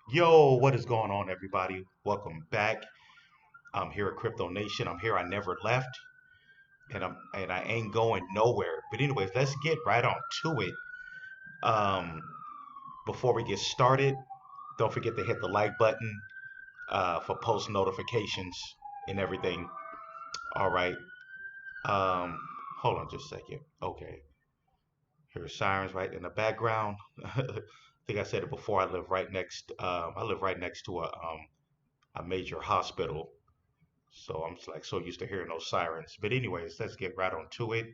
Yo, what is going on, everybody? Welcome back. I'm here at Crypto Nation. I'm here. I never left, and I ain't going nowhere. But anyways, let's get right on to it. Um, Before we get started, don't forget to hit the like button for post notifications and everything. All right. Um, Hold on just a second. Okay. Here's sirens right in the background. I think I said it before. I live right next. I live right next to a major hospital. So I'm just like so used to hearing those sirens. But anyways, let's get right on to it.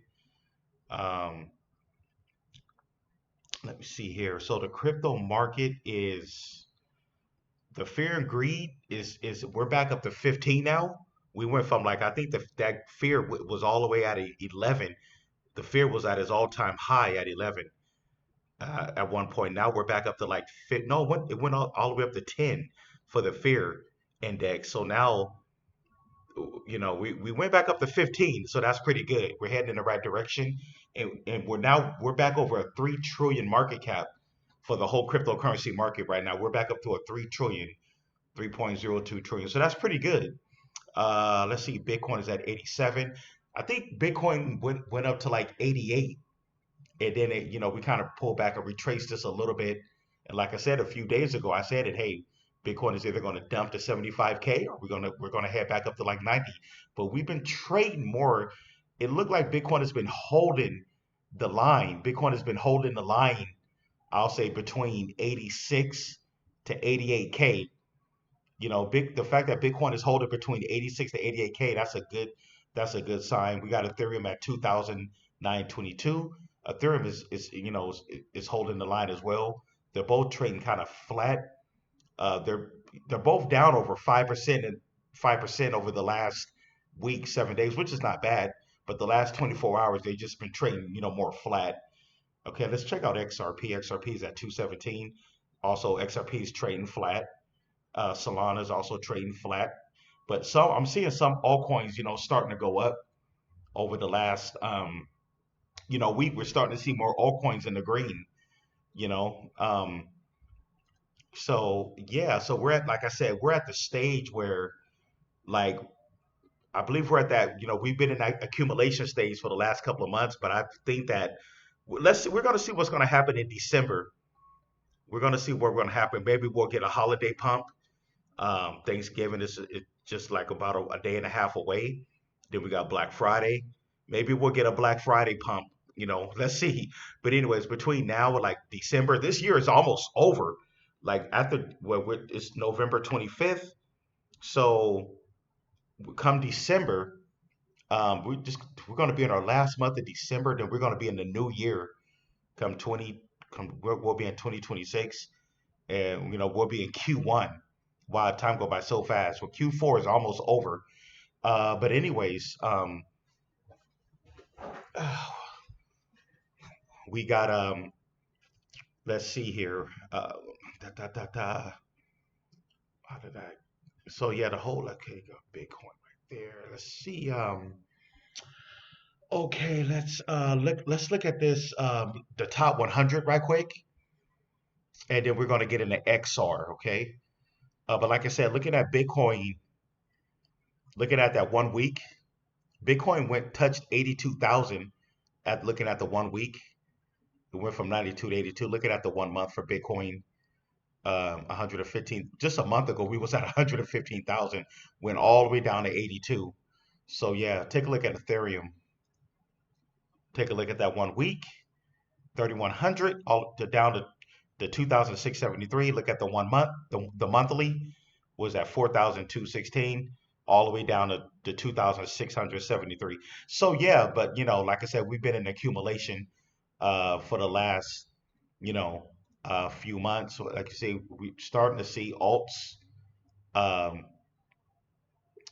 Um, Let me see here. So the crypto market is the fear and greed is we're back up to 15 now. We went from like I think that fear was all the way at 11. The fear was at its all-time high at 11 at one point. Now we're back up to like no, it went all the way up to 10 for the fear index. So now we went back up to 15, so that's pretty good. We're heading in the right direction, and we're back over a 3 trillion market cap for the whole cryptocurrency market right now. We're back up to a 3 trillion, 3.02 trillion. So that's pretty good. Let's see, Bitcoin is at 87. I think Bitcoin went up to like 88, and then we kind of pulled back and retraced this a little bit. And like I said a few days ago, I said it, hey, Bitcoin is either going to dump to 75K or we're gonna head back up to like 90. But we've been trading more. It looked like Bitcoin has been holding the line. Bitcoin has been holding the line, I'll say between 86 to 88K. The fact that Bitcoin is holding between 86 to 88K, that's a good sign. We got Ethereum at 2,922. Ethereum is holding the line as well. They're both trading kind of flat. They're both down over 5% and 5% over the last week, 7 days, which is not bad. But the last 24 hours, they've just been trading, more flat. Okay, let's check out XRP. XRP is at 217. Also, XRP is trading flat. Solana is also trading flat. But I'm seeing some altcoins, starting to go up over the last week. We're starting to see more altcoins in the green. You know, so yeah, so we're at, like I said, we're at the stage where, like, I believe we're at that. We've been in that accumulation stage for the last couple of months, but I think that we're going to see what's going to happen in December. We're going to see what's going to happen. Maybe we'll get a holiday pump. Thanksgiving is just like about a day and a half away. Then we got Black Friday. Maybe we'll get a Black Friday pump. Let's see. But anyways, between now and like December, this year is almost over. Like it's November 25th. So come December, we're going to be in our last month of December. Then we're going to be in the new year. Come 20, we'll be in 2026, and we'll be in Q1. Wow, time go by so fast. Well, Q4 is almost over. But anyways, we got let's see here. Da, da, da, da. How did I? So yeah, the whole okay, got Bitcoin right there. Let's see. Okay, let's look at this the top 100 right quick, and then we're gonna get into XR. Okay. But like I said, looking at that one week, Bitcoin touched 82,000 at looking at the one week. It went from 92 to 82. Looking at the 1 month for Bitcoin, 115. Just a month ago, we was at 115,000, went all the way down to 82. So yeah, take a look at Ethereum. Take a look at that one week, 3,100, all down to the 2,673. Look at the 1 month. The monthly was at 4,216, all the way down to the 2,673. So yeah, but like I said, we've been in accumulation for the last you know few months. So, like you say, we're starting to see alts. Um,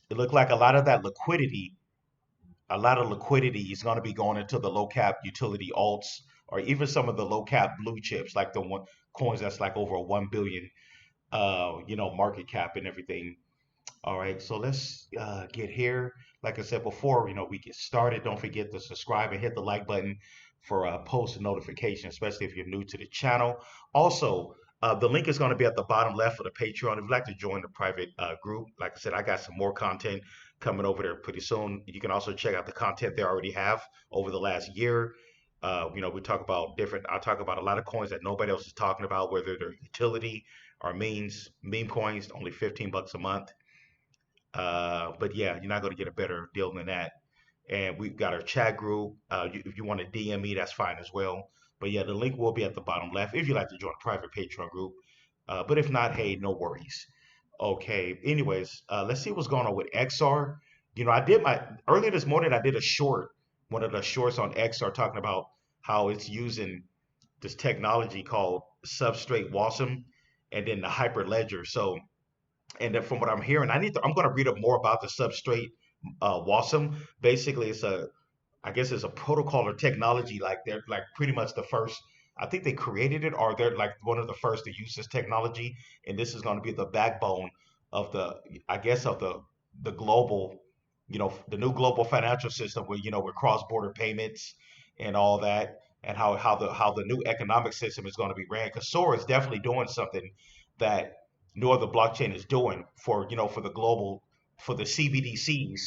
it looked like a lot of liquidity is going to be going into the low cap utility alts, or even some of the low cap blue chips, like the one coins that's like over 1 billion, market cap and everything. All right, so let's get here. Like I said before, we get started. Don't forget to subscribe and hit the like button for post notification, especially if you're new to the channel. Also, The link is going to be at the bottom left of the Patreon. If you'd like to join the private group, like I said, I got some more content coming over there pretty soon. You can also check out the content they already have over the last year. We talk about different. I talk about a lot of coins that nobody else is talking about, whether they're utility or memes, meme coins, only 15 bucks a month. But yeah, you're not going to get a better deal than that. And we've got our chat group. If you want to DM me, that's fine as well. But yeah, the link will be at the bottom left if you'd like to join a private Patreon group. But if not, hey, no worries. Okay. Anyways, let's see what's going on with XR. I did my earlier this morning. I did a short, one of the shorts on XR, talking about how it's using this technology called substrate WASM and then the hyper ledger. So, and then from what I'm hearing, I'm going to read up more about the substrate WASM. Basically, I guess it's a protocol or technology. Like they're like pretty much the first. I think they created it, or they're like one of the first to use this technology. And this is going to be the backbone of I guess, of the global, the new global financial system where with cross-border payments and all that, and how the new economic system is going to be ran. Because Sora is definitely doing something that no other blockchain is doing for the global, for the CBDCs,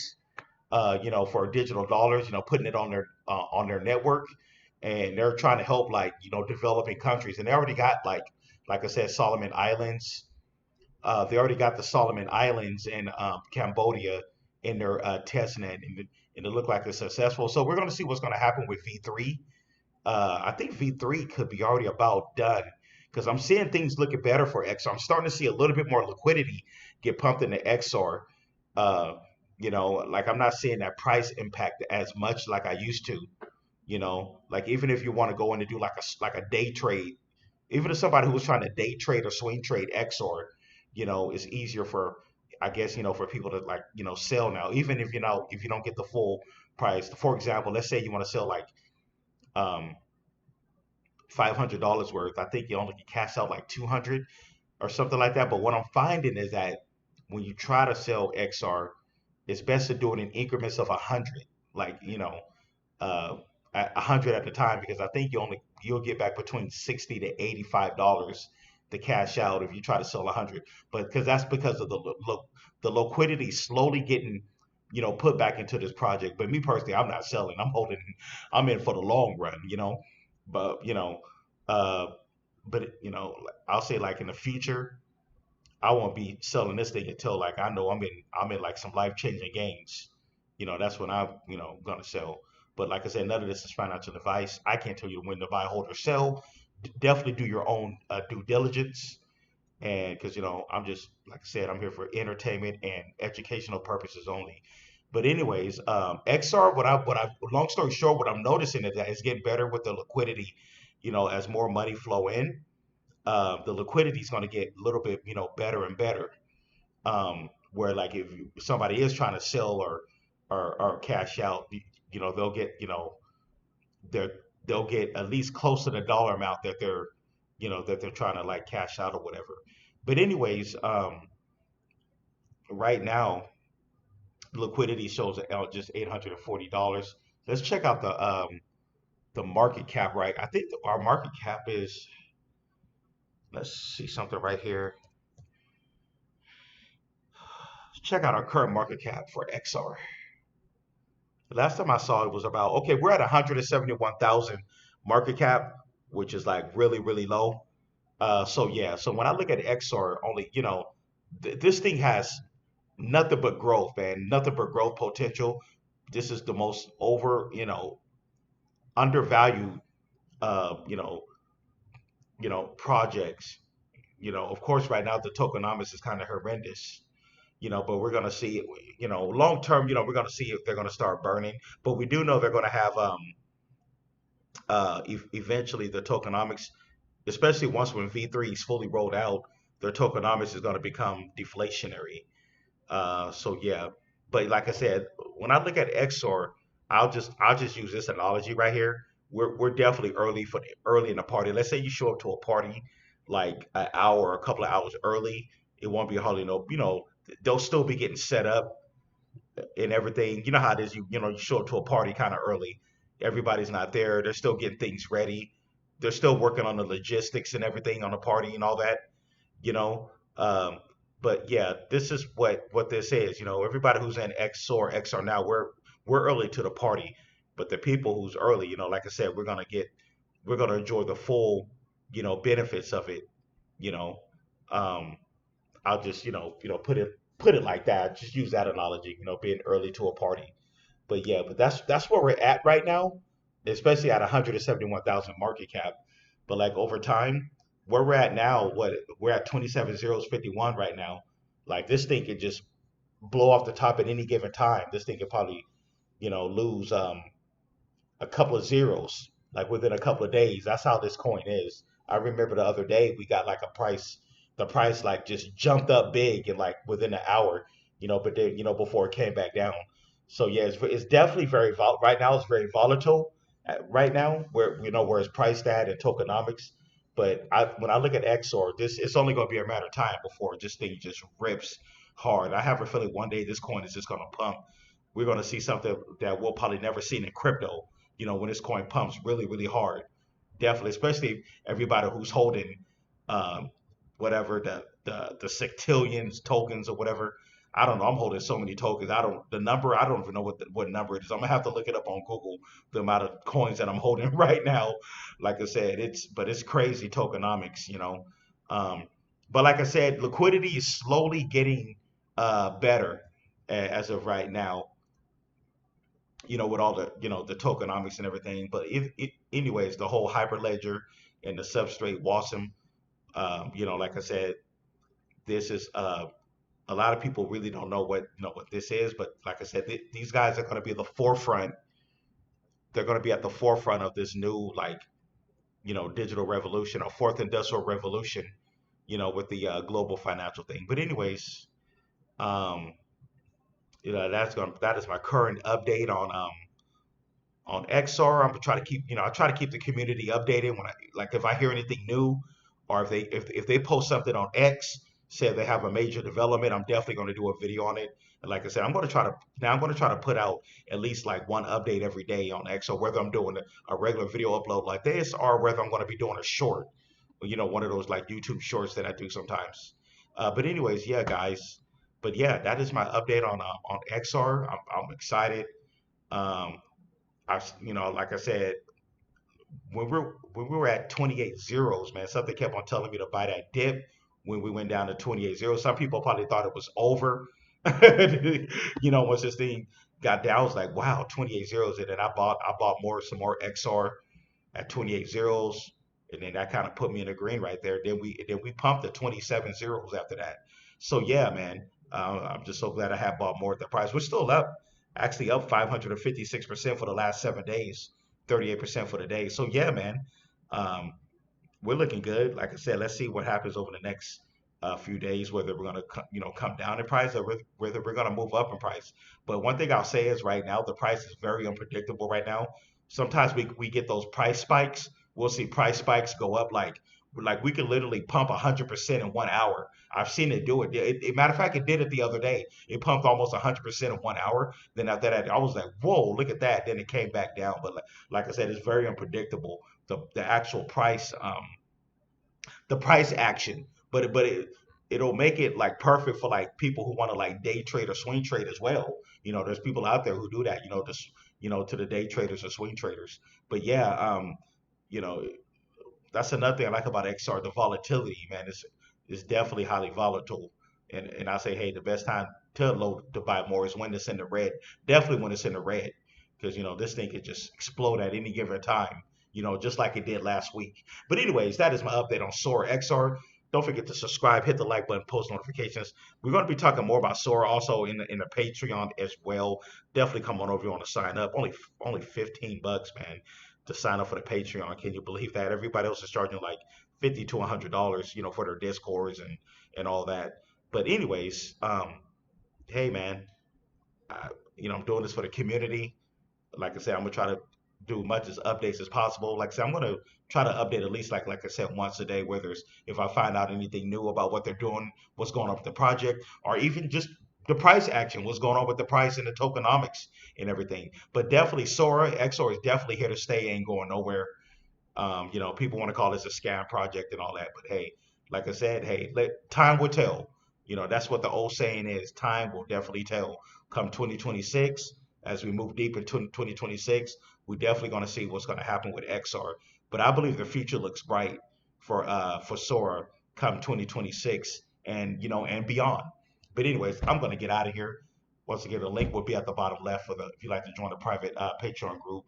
for digital dollars, putting it on their network, and they're trying to help like developing countries, and they already got like I said, Solomon Islands. They already got the Solomon Islands and Cambodia in their test net, and it looked like they're successful. So we're going to see what's going to happen with V3. I think V3 could be already about done because I'm seeing things looking better for XR. I'm starting to see a little bit more liquidity get pumped into XR. Uh, like I'm not seeing that price impact as much like I used to. Like even if you want to go in and do like a day trade, even if somebody who was trying to day trade or swing trade XR, it's easier for, I guess, for people to like sell now. Even if you don't get the full price. For example, let's say you want to sell like um $500 worth. I think you only can cash out like 200 or something like that. But what I'm finding is that when you try to sell XR, it's best to do it in increments of 100, like uh, at 100 at a time, because I think you'll get back between $60 to $85 to cash out if you try to sell 100. But because of the liquidity slowly getting put back into this project. But me personally, I'm not selling. I'm in for the long run. But uh, but I'll say like in the future, I won't be selling this thing until like I know I'm in like some life changing gains. That's when I'm gonna sell. But like I said, none of this is financial advice. I can't tell you when to buy, hold, or sell. Definitely do your own due diligence, and because I'm just like I said, I'm here for entertainment and educational purposes only. But anyways, XR, long story short, what I'm noticing is that it's getting better with the liquidity. As more money flow in, the liquidity is going to get a little bit, better and better. Where like if somebody is trying to sell or cash out, they'll get, they're, they'll get at least close to the dollar amount that they're trying to like cash out or whatever. But anyways, right now liquidity shows just $840. Let's check out the market cap, right? I think our market cap is, let's see something right here. Check out our current market cap for XR. Last time I saw it was about, okay, we're at 171,000 market cap, which is like really, really low. So yeah, so when I look at XR, only, this thing has nothing but growth, man, nothing but growth potential. This is the most undervalued, uh, you know, projects. Of course, right now the tokenomics is kind of horrendous. But we're gonna see, long term, we're gonna see if they're gonna start burning. But we do know they're gonna have eventually the tokenomics, especially once when V3 is fully rolled out, their tokenomics is gonna become deflationary. So yeah, but like I said, when I look at XOR, I'll just use this analogy right here. We're definitely early in the party. Let's say you show up to a party like an hour or a couple of hours early. It won't be hardly they'll still be getting set up and everything. You know how it is. You show up to a party kind of early. Everybody's not there. They're still getting things ready. they're still working on the logistics and everything on the party and all that, you know. Um, but yeah, this is what this is. Everybody who's in XOR XR now, we're early to the party, but the people who's early, like I said, we're gonna enjoy the full, benefits of it. You know, um, I'll just put it like that. Just use that analogy. Being early to a party. But yeah, but that's where we're at right now, especially at 171,000 market cap. But like over time, where we're at now, we're at 27 zeros 51 right now. Like this thing could just blow off the top at any given time. This thing could probably, lose a couple of zeros like within a couple of days. That's how this coin is. I remember the other day we got like the price like just jumped up big and like within an hour, but then before it came back down. So yeah, it's definitely right now. It's very volatile right now where it's priced at in tokenomics. But when I look at XOR, this it's only going to be a matter of time before this thing just rips hard. I have a feeling one day this coin is just going to pump. We're going to see something that we'll probably never see in crypto, when this coin pumps really, really hard. Definitely, especially everybody who's holding um, whatever the sectillions tokens or whatever. I don't know. I'm holding so many tokens. I don't even know what number it is. I'm gonna have to look it up on Google, the amount of coins that I'm holding right now. Like I said, it's crazy tokenomics, Um, but like I said, liquidity is slowly getting better as of right now, with all the tokenomics and everything. But anyways, the whole hyperledger and the substrate Wasm, like I said, this is a lot of people really don't know what this is. But like I said, these guys are going to be at the forefront. They're going to be at the forefront of this new like digital revolution or fourth industrial revolution. With the global financial thing. But anyways, um, that is my current update on XR. I'm gonna try to keep, I try to keep the community updated when if I hear anything new, or if they post something on X, say they have a major development, I'm definitely going to do a video on it. And like I said, I'm going to try to put out at least like one update every day on X, or whether I'm doing a regular video upload like this, or whether I'm going to be doing a short, one of those like YouTube shorts that I do sometimes. But anyways, yeah, guys. But yeah, that is my update on XR. I'm excited. Um, like I said, when we were at 28 zeros, man, something kept on telling me to buy that dip when we went down to 28 zeros. Some people probably thought it was over. Once this thing got down, I was like, wow, 28 zeros. And then I bought some more XR at 28 zeros. And then that kind of put me in the green right there. Then we pumped to 27 zeros after that. So yeah, man, I'm just so glad I have bought more at the price. We're still up, actually up 556% for the last 7 days, 38% for the day. So yeah, man, um, we're looking good. Like I said, let's see what happens over the next few days, whether we're gonna come down in price, or whether we're gonna move up in price. But one thing I'll say is right now the price is very unpredictable right now. Sometimes we get those price spikes. We'll see price spikes go up like we could literally pump 100% in 1 hour. I've seen it do it. Matter of fact, it did it the other day. It pumped almost 100% in 1 hour. Then after that, I was like, whoa, look at that. Then it came back down. But like I said, it's very unpredictable. The actual price, the price action, it'll make it like perfect for like people who want to like day trade or swing trade as well. There's people out there who do that. Just to the day traders or swing traders. But yeah, you know, that's another thing I like about XR, the volatility, man. It's definitely highly volatile. And I say, hey, the best time to buy more is when it's in the red. Definitely when it's in the red, because this thing could just explode at any given time. Just like it did last week. But anyways, that is my update on Sora XR. Don't forget to subscribe, hit the like button, post notifications. We're going to be talking more about Sora also in the Patreon as well. Definitely come on over if you want to sign up. Only $15, man, to sign up for the Patreon. Can you believe that? Everybody else is charging like $50 to $100, for their discords and all that. But anyways, hey man, I, I'm doing this for the community. Like I said, I'm gonna try to do much as updates as possible. Like I said, I'm gonna try to update at least like I said once a day, whether it's if I find out anything new about what they're doing, what's going on with the project, or even just the price action, what's going on with the price and the tokenomics and everything. But definitely Sora XOR is definitely here to stay, ain't going nowhere. People want to call this a scam project and all that, but hey, like I said, hey, time will tell. That's what the old saying is. Time will definitely tell. Come 2026, as we move deep into 2026, we're definitely going to see what's going to happen with XR. But I believe the future looks bright for Sora come 2026 and beyond. But anyways, I'm going to get out of here. Once again, the link will be at the bottom left for the if you'd like to join the private Patreon group.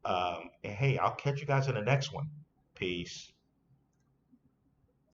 And hey, I'll catch you guys in the next one. Peace.